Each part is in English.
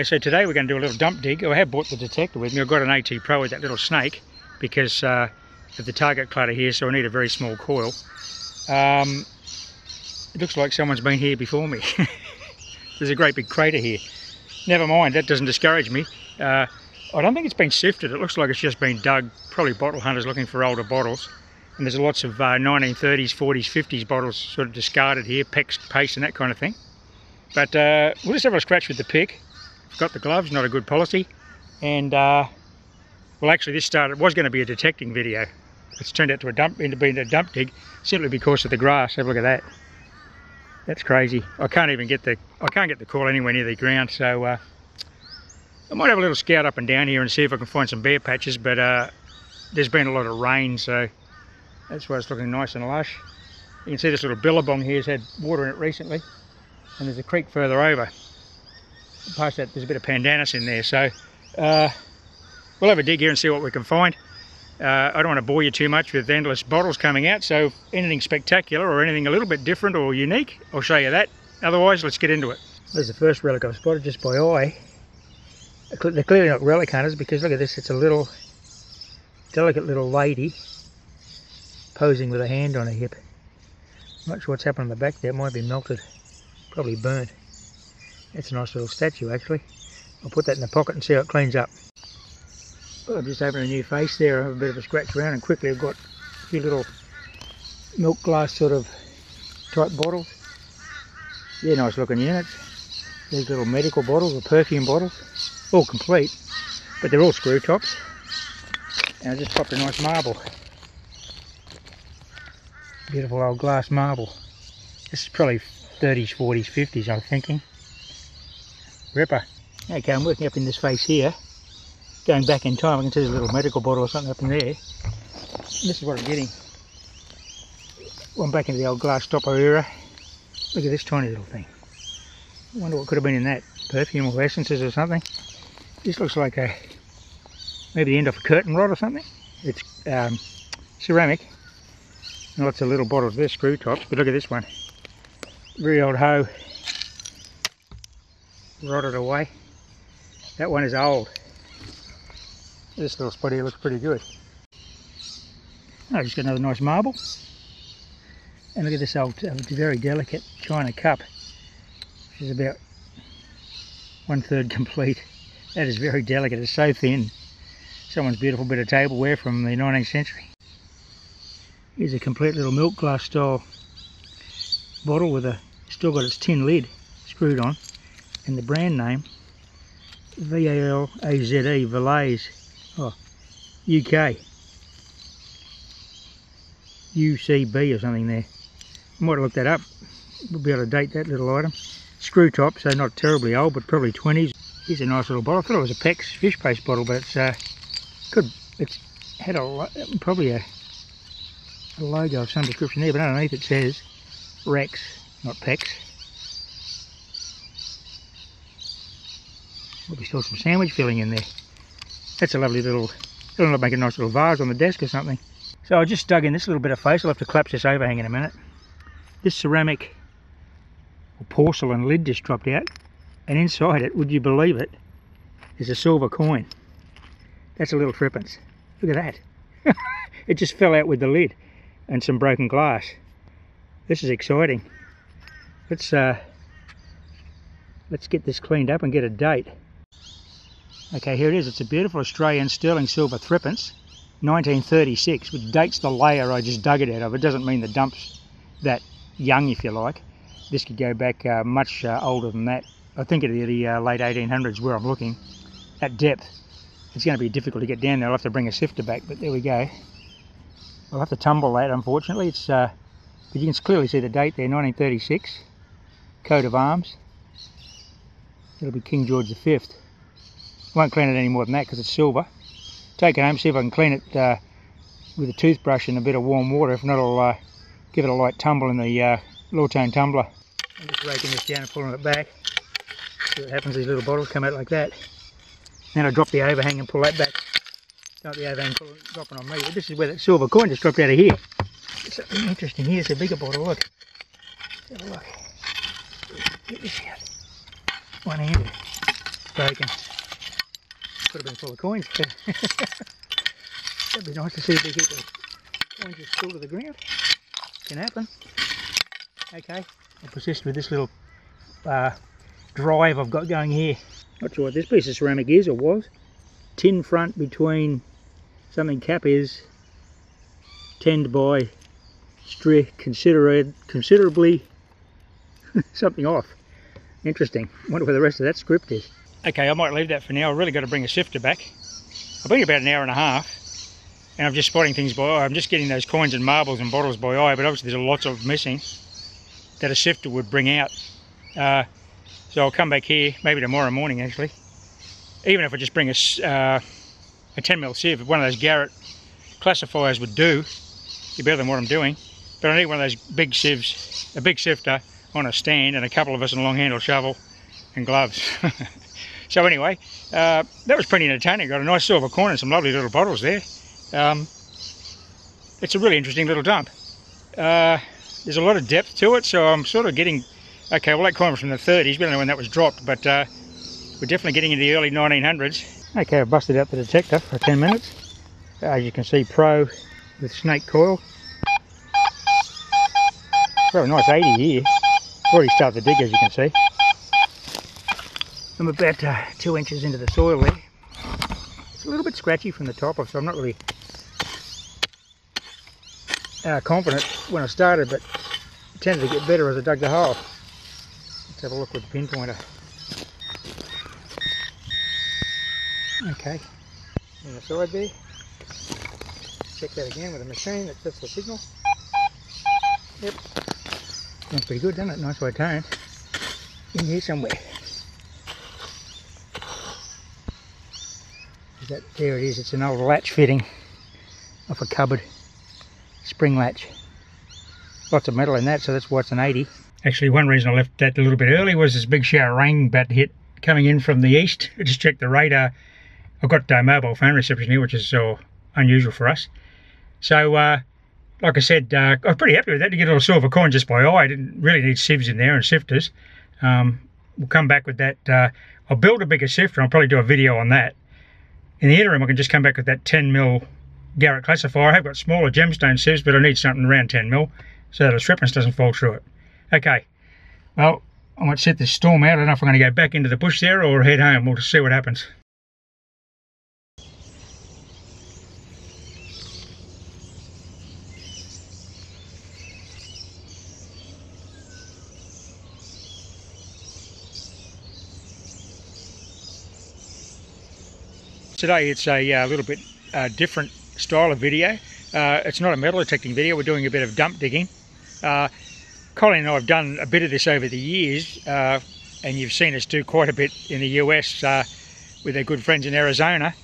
So today we're going to do a little dump dig. I have brought the detector with me. I've got an AT Pro with that little snake because of the target clutter here, so I need a very small coil. It looks like someone's been here before me. There's a great big crater here. Never mind, that doesn't discourage me. I don't think it's been sifted. It looks like it's just been dug. Probably bottle hunters looking for older bottles. And there's lots of 1930s, 40s, 50s bottles sort of discarded here, paste and that kind of thing. But we'll just have a scratch with the pick. I've got the gloves, not a good policy. And well, actually this was going to be a detecting video. It's turned out into being a dump dig simply because of the grass. Have a look at that. That's crazy. I can't get the coil anywhere near the ground, so I might have a little scout up and down here and see if I can find some bare patches, but there's been a lot of rain, so that's why it's looking nice and lush. You can see this little billabong here has had water in it recently, and there's a creek further over. Past that there's a bit of pandanus in there, so we'll have a dig here and see what we can find. I don't want to bore you too much with endless bottles coming out, so anything spectacular or anything a little bit different or unique, I'll show you that. Otherwise, let's get into it. There's the first relic I've spotted just by eye. They're clearly not relic hunters because look at this, it's a little delicate little lady posing with a hand on her hip. I'm not sure what's happened on the back there, it might be melted, probably burnt. That's a nice little statue actually. I'll put that in the pocket and see how it cleans up. Well, I've just opened a new face there. I have a bit of a scratch around and quickly I've got a few little milk glass sort of type bottles. They're nice looking units. These little medical bottles or perfume bottles, all complete, but they're all screw tops. And I just popped a nice marble. Beautiful old glass marble. This is probably 30s, 40s, 50s I'm thinking. Ripper. Okay, I'm working up in this face here. Going back in time, I can see there's a little medical bottle or something up in there. And this is what I'm getting. One back into the old glass stopper era. Look at this tiny little thing. I wonder what could have been in that. Perfume or essences or something. This looks like maybe the end of a curtain rod or something. It's ceramic. And lots of little bottles there, screw tops. But look at this one. Very old hoe. Rotted away. That one is old. This little spot here looks pretty good. I just got another nice marble. And look at this old, very delicate china cup, which is about 1/3 complete. That is very delicate, it's so thin. Someone's beautiful bit of tableware from the 19th century. Here's a complete little milk glass style bottle with still got its tin lid screwed on. And the brand name, V-A-L-A-Z-E, Valaise. Oh, UK. UCB or something there. I might have looked that up. We'll be able to date that little item. Screw top, so not terribly old, but probably 20s. Here's a nice little bottle. I thought it was a PEX fish paste bottle, but it's had probably a logo of some description there, but underneath it says Rex, not PEX. There'll be still some sandwich filling in there. That's a lovely little, it'll make a nice little vase on the desk or something. So I just dug in this little bit of face. I'll have to collapse this overhang in a minute. This ceramic or porcelain lid just dropped out, and inside it, would you believe it, is a silver coin. That's a little threepence. Look at that. It just fell out with the lid and some broken glass. This is exciting. Let's get this cleaned up and get a date. Okay, here it is. It's a beautiful Australian sterling silver threepence, 1936, which dates the layer I just dug it out of. It doesn't mean the dump's that young, if you like. This could go back much older than that. I think it'd be the late 1800s where I'm looking. At depth, it's going to be difficult to get down there. I'll have to bring a sifter back, but there we go. I'll have to tumble that, unfortunately. It's but you can clearly see the date there, 1936. Coat of arms. It'll be King George V. Won't clean it any more than that because it's silver. Take it home, see if I can clean it with a toothbrush and a bit of warm water. If not, I'll give it a light tumble in the Lawtone tumbler. I'm just raking this down and pulling it back. See what happens, these little bottles come out like that. Then I drop the overhang and pull that back. Don't the overhang dropping on me. But this is where that silver coin just dropped out of here. There's something interesting here. It's a bigger bottle, look. Let's have a look. Get this out. One-handed. broken. Could have been full of coins. That'd be nice to see a big heap of coins just fall to the ground. Can happen. Okay, I'll persist with this little drive I've got going here. Not sure what this piece of ceramic is or was. Tin front between something cap is. Tend by considerably something off. Interesting. Wonder where the rest of that script is. Okay, I might leave that for now. I've really got to bring a sifter back. I've been about an hour and a half, and I'm just spotting things by eye. I'm just getting those coins and marbles and bottles by eye, but obviously there's lots of missing that a sifter would bring out. So I'll come back here, maybe tomorrow morning actually. Even if I just bring a 10mm sieve, one of those Garrett classifiers would do. Be better than what I'm doing. But I need one of those big sieves, a big sifter on a stand, and a couple of us in a long handle shovel and gloves. So anyway, that was pretty entertaining. Got a nice silver coin and some lovely little bottles there. It's a really interesting little dump. There's a lot of depth to it, so I'm sort of getting... Okay, well that coin was from the 30s, we don't know when that was dropped, but we're definitely getting into the early 1900s. Okay, I've busted out the detector for 10 minutes. As you can see, Pro with snake coil. Got a nice 80 here. Already started to dig, as you can see. I'm about 2 inches into the soil there. It's a little bit scratchy from the top, so I'm not really confident when I started, but it tended to get better as I dug the hole. Let's have a look with the pinpointer. Okay, on the side there. Check that again with a machine that sets the signal. Yep. Sounds pretty good, doesn't it? Nice way toned. In here somewhere. Is that, there it is, it's an old latch fitting off a cupboard. Spring latch. Lots of metal in that, so that's why it's an 80. Actually, one reason I left that a little bit early was this big shower of rain about to hit coming in from the east. I just checked the radar. I've got mobile phone reception here, which is unusual for us. So, like I said, I was pretty happy with that to get a little silver coin just by eye. I didn't really need sieves in there and sifters. We'll come back with that. I'll build a bigger sifter. I'll probably do a video on that. In the interim, I can just come back with that 10mm Garrett classifier. I have got smaller gemstone sieves, but I need something around 10mm so that the shrapnel doesn't fall through it. Okay, well, I might set this storm out. I don't know if I'm going to go back into the bush there or head home. We'll just see what happens. Today it's a little bit different style of video. It's not a metal detecting video. We're doing a bit of dump digging. Colin and I have done a bit of this over the years, and you've seen us do quite a bit in the US with our good friends in Arizona,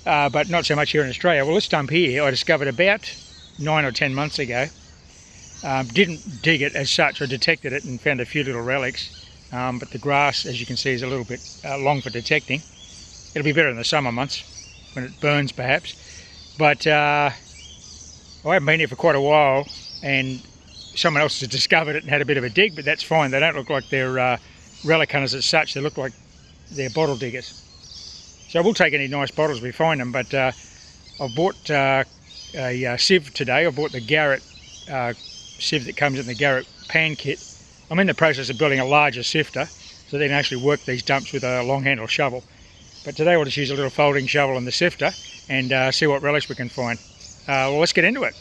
but not so much here in Australia. Well, this dump here I discovered about 9 or 10 months ago. Didn't dig it as such. I detected it and found a few little relics, but the grass, as you can see, is a little bit long for detecting. It'll be better in the summer months when it burns perhaps, but I haven't been here for quite a while, and someone else has discovered it and had a bit of a dig, but that's fine. They don't look like they're relic hunters as such. They look like they're bottle diggers. So we'll take any nice bottles we find them, but I've bought a sieve today. I bought the Garrett sieve that comes in the Garrett pan kit. I'm in the process of building a larger sifter so they can actually work these dumps with a long handle shovel. But today we'll just use a little folding shovel and the sifter and see what relics we can find. Well, let's get into it.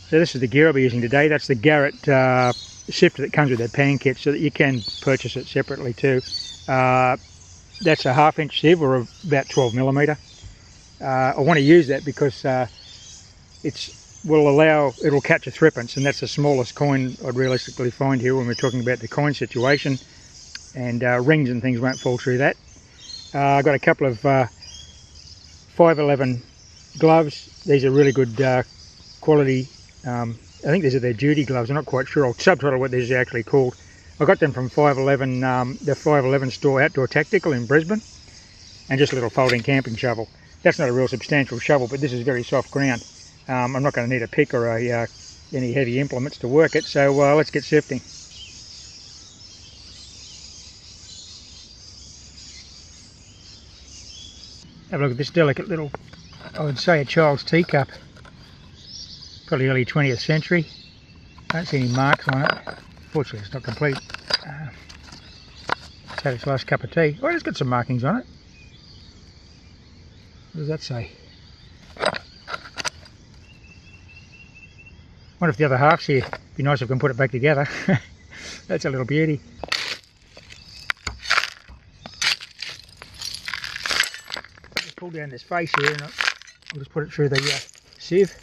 So this is the gear I'll be using today. That's the Garrett sifter that comes with that pan kit, so that you can purchase it separately too. That's a 1/2 inch sieve, or about 12mm. I want to use that because it'll catch a threepence, and that's the smallest coin I'd realistically find here when we're talking about the coin situation, and rings and things won't fall through that. I've got a couple of 511 gloves. These are really good quality. I think these are their duty gloves. I'm not quite sure. I'll subtitle what these are actually called. I got them from 511, the 511 store, Outdoor Tactical in Brisbane, and just a little folding camping shovel. That's not a real substantial shovel, but this is very soft ground. I'm not going to need a pick or any heavy implements to work it, so let's get sifting. Have a look at this delicate little, I would say a child's teacup. Probably early 20th century. Don't see any marks on it. Fortunately it's not complete. It's had its last cup of tea. Oh, it's got some markings on it. What does that say? Wonder if the other half's here. Be nice if we can put it back together. That's a little beauty. Just pull down this face here and I'll just put it through the sieve.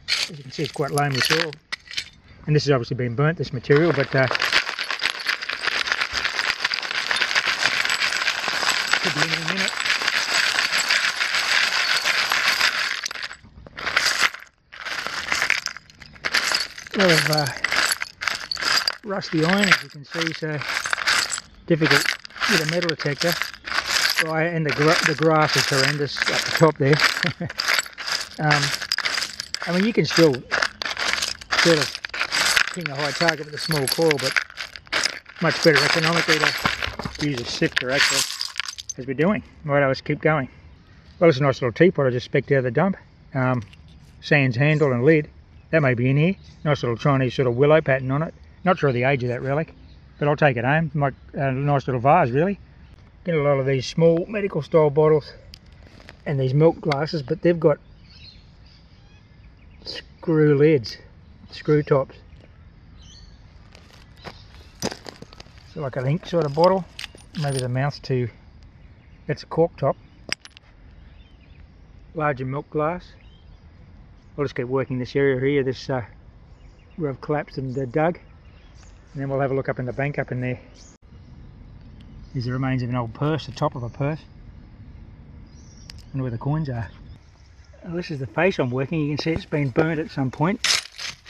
As you can see, it's quite loamy soil. And this has obviously been burnt, this material, but could be any minute. A lot of rusty iron, as you can see, so difficult with a metal detector. And the grass is horrendous up the top there. I mean, you can still sort of ping a high target with a small coil, but much better economically to use a sifter actually, as we're doing. Right, let's keep going. Well, it's a nice little teapot I just specced out of the dump. Sans handle and lid. That may be in here. Nice little Chinese sort of willow pattern on it. Not sure of the age of that relic, but I'll take it home. Nice little vase, really. Get a lot of these small medical style bottles and these milk glasses, but they've got screw lids, screw tops. So like an ink sort of bottle. Maybe the mouth's too, that's a cork top. Larger milk glass. I'll just keep working this area here, this where I've collapsed and dug, and then we'll have a look up in the bank up in there. Here's the remains of an old purse, the top of a purse. I wonder where the coins are. Well, this is the face I'm working. You can see it's been burnt at some point,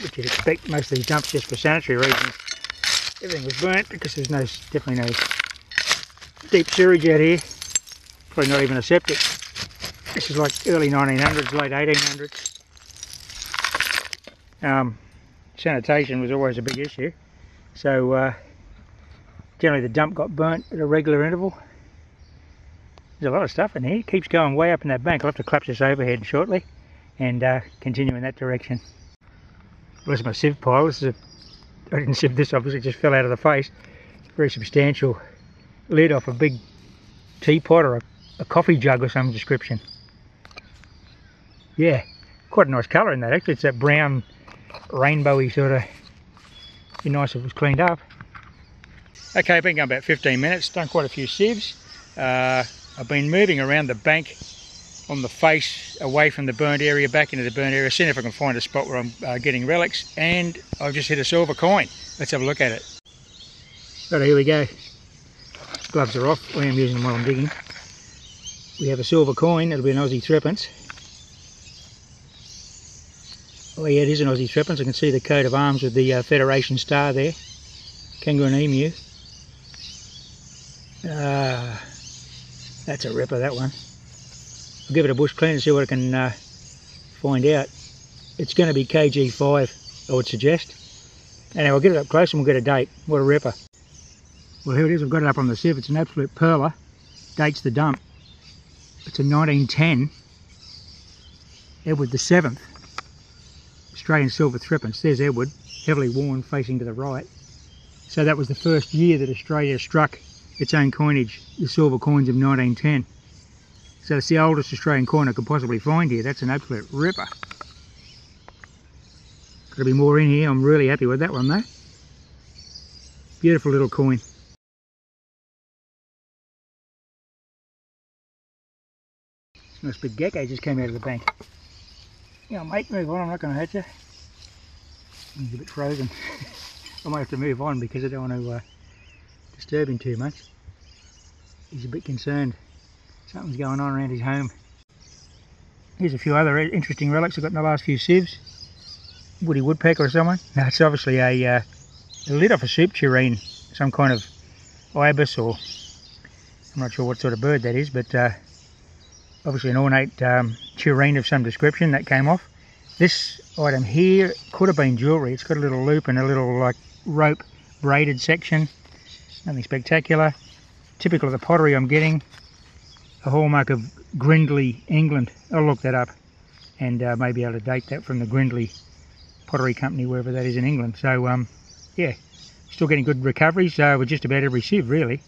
which you'd expect. Most of these dumps just for sanitary reasons. Everything was burnt because there's definitely no deep sewage out here. Probably not even a septic. This is like early 1900s, late 1800s. Sanitation was always a big issue, so generally the dump got burnt at a regular interval. There's a lot of stuff in here. It keeps going way up in that bank. I'll have to collapse this overhead shortly and continue in that direction. Well, this is my sieve pile. I didn't sieve this, obviously, it just fell out of the face. It's a very substantial lid off a big teapot or a coffee jug of some description. Yeah, quite a nice colour in that actually. It's that brown rainbowy sort of, be nice if it was cleaned up. Okay, I've been going about 15 minutes, done quite a few sieves. I've been moving around the bank on the face away from the burnt area back into the burnt area, seeing if I can find a spot where I'm getting relics, and I've just hit a silver coin. Let's have a look at it. Right, here we go. Gloves are off. I am using them while I'm digging. We have a silver coin. It'll be an Aussie threepence. Oh yeah, it is an Aussie threepence. I can see the coat of arms with the Federation star there. Kangaroo and emu. That's a ripper, that one. I'll give it a bush clean and see what I can find out. It's going to be KG5, I would suggest. Anyway, I'll get it up close and we'll get a date. What a ripper. Well, here it is. I've got it up on the sieve. It's an absolute perler. Dates the dump. It's a 1910 Edward the 7th Australian silver threepence. There's Edward, heavily worn, facing to the right. So that was the first year that Australia struck its own coinage, the silver coins of 1910. So it's the oldest Australian coin I could possibly find here. That's an absolute ripper. Got to be more in here. I'm really happy with that one though. Beautiful little coin. Nice big gecko just came out of the bank. Yeah, mate, move on. I'm not going to hurt you. He's a bit frozen. I might have to move on because I don't want to disturb him too much. He's a bit concerned. Something's going on around his home. Here's a few other interesting relics I've got in the last few sieves. Woody woodpecker or someone. No, it's obviously a lid off a soup tureen. Some kind of ibis, or I'm not sure what sort of bird that is, but obviously an ornate tureen of some description that came off. This item here could have been jewellery. It's got a little loop and a little like rope braided section. Nothing spectacular. Typical of the pottery I'm getting. a hallmark of Grindley, England. I'll look that up and maybe able to date that from the Grindley Pottery Company, wherever that is in England. So yeah, still getting good recoveries with just about every sieve really.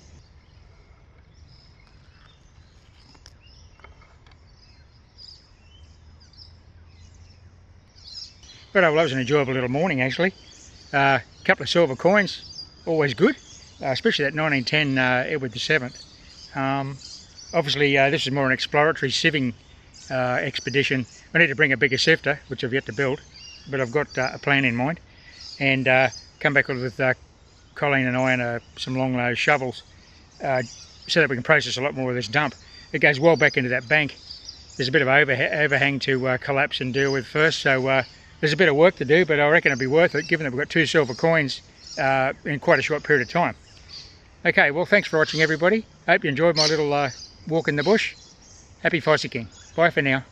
But well, that was an enjoyable little morning actually. A couple of silver coins, always good, especially that 1910 Edward VII. Obviously this is more an exploratory sieving expedition. I need to bring a bigger sifter, which I've yet to build, but I've got a plan in mind, and come back with Colleen and I and some long nose shovels so that we can process a lot more of this dump. It goes well back into that bank. There's a bit of overhang to collapse and deal with first, so there's a bit of work to do, but I reckon it'll be worth it given that we've got 2 silver coins in quite a short period of time. Okay, well thanks for watching everybody. Hope you enjoyed my little walk in the bush. Happy fossicking. Bye for now.